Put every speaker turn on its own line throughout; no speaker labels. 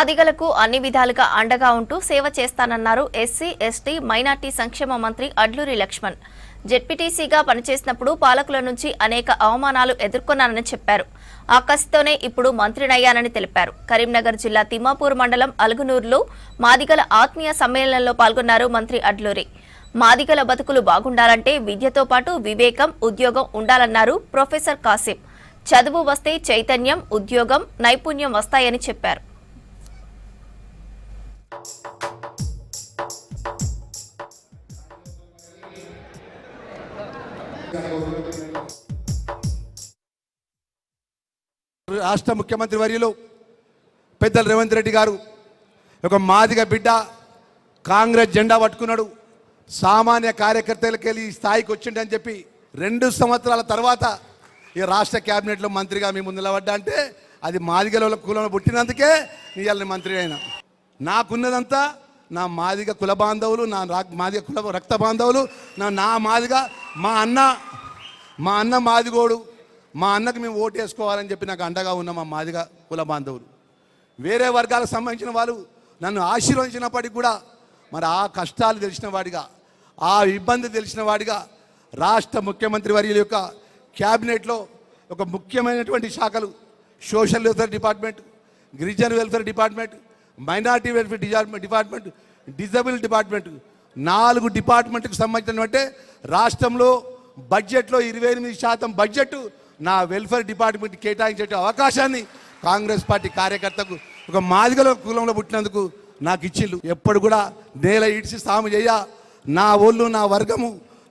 మాదిగలకు అన్ని విధాలుగా అండగా ఉంటూ సేవ చేస్తానన్నారు ఎస్సీ ఎస్టీ మైనార్టీ సంక్షేమ మంత్రి అడ్లూరి లక్ష్మణ్. జెడ్పీటీసీగా పనిచేసినప్పుడు పాలకుల నుంచి అనేక అవమానాలు ఎదుర్కొన్నానని చెప్పారు. ఆ కసితోనే ఇప్పుడు మంత్రినయ్యానని తెలిపారు. కరీంనగర్ జిల్లా తిమ్మాపూర్ మండలం అలుగునూరులో మాదిగల ఆత్మీయ సమ్మేళనంలో పాల్గొన్నారు మంత్రి అడ్లూరి. మాదిగల బతుకులు బాగుండాలంటే విద్యతో పాటు వివేకం, ఉద్యోగం ఉండాలన్నారు ప్రొఫెసర్ కాసిం. చదువు వస్తే చైతన్యం, ఉద్యోగం, నైపుణ్యం వస్తాయని చెప్పారు.
రాష్ట్ర ముఖ్యమంత్రి వర్యులు పెద్దలు రేవంత్ రెడ్డి గారు ఒక మాదిగ బిడ్డ కాంగ్రెస్ జెండా పట్టుకున్నాడు. సామాన్య కార్యకర్తలకి వెళ్ళి ఈ స్థాయికి వచ్చిండని చెప్పి 2 సంవత్సరాల తర్వాత ఈ రాష్ట్ర క్యాబినెట్లో మంత్రిగా మీ ముందు నిలబడ్డా అంటే అది మాదిగల కులంలో పుట్టినందుకే ఇవాళ మంత్రి అయినా. నాకున్నదంతా నా మాదిగ కుల బాంధవులు, నా మాదిగ కుల రక్త బాంధవులు, నా మాదిగ మా అన్న మాదిగోడు, మా అన్నకు మేము ఓటు వేసుకోవాలని చెప్పి నాకు అండగా ఉన్న మా మాదిగ కుల బాంధవులు. వేరే వర్గాలకు సంబంధించిన వాళ్ళు నన్ను ఆశీర్వదించినప్పటికీ కూడా మరి ఆ కష్టాలు తెలిసిన వాడిగా, ఆ ఇబ్బంది తెలిసిన వాడిగా రాష్ట్ర ముఖ్యమంత్రి వర్యుల యొక్క క్యాబినెట్లో ఒక ముఖ్యమైనటువంటి శాఖలు సోషల్ వెల్ఫేర్ డిపార్ట్మెంట్, గిరిజన welfare department, minority welfare department, disable department 4 డిపార్ట్మెంట్కి సంబంధించినటువంటి రాష్ట్రంలో బడ్జెట్లో 28% బడ్జెట్ నా వెల్ఫేర్ డిపార్ట్మెంట్ కేటాయించే అవకాశాన్ని కాంగ్రెస్ పార్టీ కార్యకర్తకు ఒక మాదిగల కులంలో పుట్టినందుకు నాకు ఇచ్చిళ్ళు. ఎప్పుడు కూడా నేల ఇడిచి సాము చేయ నా ఓళ్ళు, నా వర్గము,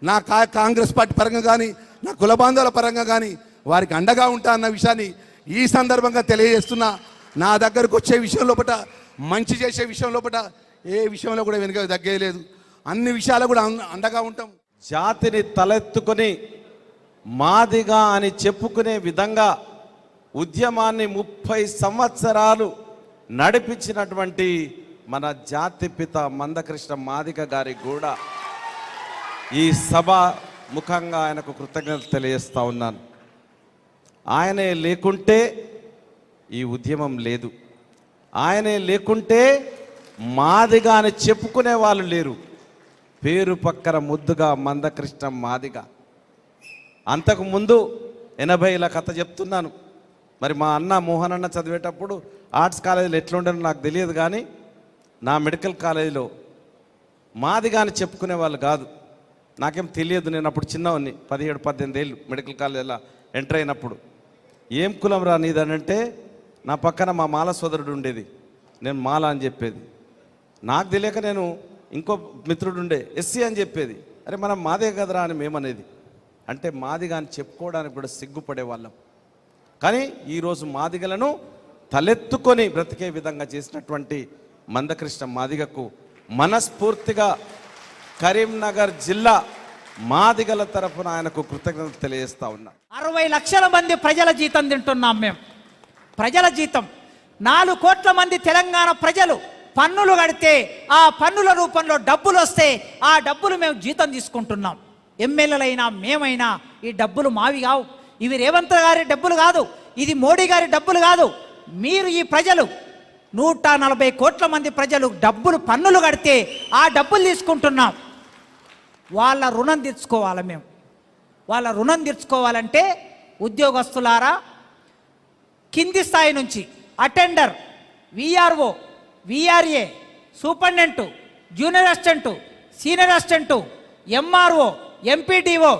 నా కాంగ్రెస్ పార్టీ పరంగా కానీ, నా కుల బాంధవుల పరంగా కానీ వారికి అండగా ఉంటా అన్న విషయాన్ని ఈ సందర్భంగా తెలియజేస్తున్నా. నా దగ్గరకు వచ్చే విషయం లోపల, మంచి చేసే విషయం లోపల ఏ విషయంలో కూడా వెనుక తగ్గలేదు. అన్ని విషయాలు కూడా అండగా ఉంటాం.
జాతిని తలెత్తుకొని మాదిగా అని చెప్పుకునే విధంగా ఉద్యమాన్ని 30 సంవత్సరాలు నడిపించినటువంటి మన జాతిపిత మందకృష్ణ మాదిగ గారికి కూడా ఈ సభ ముఖంగా ఆయనకు కృతజ్ఞతలు తెలియజేస్తూ ఉన్నాను. ఆయనే లేకుంటే ఈ ఉద్యమం లేదు. ఆయనే లేకుంటే మాదిగా అని చెప్పుకునే వాళ్ళు లేరు. పేరు పక్కన ముద్దుగా మందకృష్ణ మాదిగ. అంతకుముందు 80ల కథ చెప్తున్నాను. మరి మా అన్న మోహన్ అన్న చదివేటప్పుడు ఆర్ట్స్ కాలేజీలో ఎట్లుండేనో నాకు తెలియదు, కానీ నా మెడికల్ కాలేజీలో మాదిగా అని చెప్పుకునే వాళ్ళు కాదు. నాకేం తెలియదు, నేను అప్పుడు చిన్నవాడిని, 17-18 ఏళ్ళు మెడికల్ కాలేజీలో ఎంటర్ అయినప్పుడు. ఏం కులం రా నీదనంటే నా పక్కన మా మాల సోదరుడు ఉండేది, నేను మాల అని చెప్పేది. నాకు తెలియక నేను ఇంకో మిత్రుడు ఉండే ఎస్సీ అని చెప్పేది. అరే మనం మాదే కదరా అని మేమనేది. అంటే మాదిగా అని చెప్పుకోవడానికి కూడా సిగ్గుపడే వాళ్ళం. కానీ ఈరోజు మాదిగలను తలెత్తుకొని బ్రతికే విధంగా చేసినటువంటి మందకృష్ణ మాదిగకు మనస్ఫూర్తిగా కరీంనగర్ జిల్లా మాదిగల తరఫున ఆయనకు కృతజ్ఞతలు తెలియజేస్తా ఉన్నా.
60 లక్షల మంది ప్రజల జీతం తింటున్నాం మేము. ప్రజల జీతం 4 కోట్ల మంది తెలంగాణ ప్రజలు పన్నులు కడితే ఆ పన్నుల రూపంలో డబ్బులు వస్తే ఆ డబ్బులు మేము జీతం తీసుకుంటున్నాం. ఎమ్మెల్యేలైనా మేమైనా ఈ డబ్బులు మావి కావు. ఇవి రేవంత్ గారి డబ్బులు కాదు, ఇది మోడీ గారి డబ్బులు కాదు. మీరు ఈ ప్రజలు 140 కోట్ల మంది ప్రజలు డబ్బులు పన్నులు కడితే ఆ డబ్బులు తీసుకుంటున్నాం. వాళ్ళ రుణం తీర్చుకోవాలి మేము. వాళ్ళ రుణం తీర్చుకోవాలంటే ఉద్యోగస్తులారా, కింది స్థాయి నుంచి attender, VRO, VRA, superintendent, junior assistant, senior assistant, MRO, MPDO,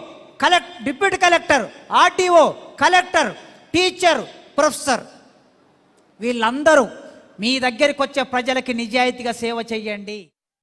deputy collector, RTO, collector, teacher, professor, వీళ్ళందరూ మీ దగ్గరికి వచ్చే ప్రజలకి నిజాయితీగా సేవ చేయండి.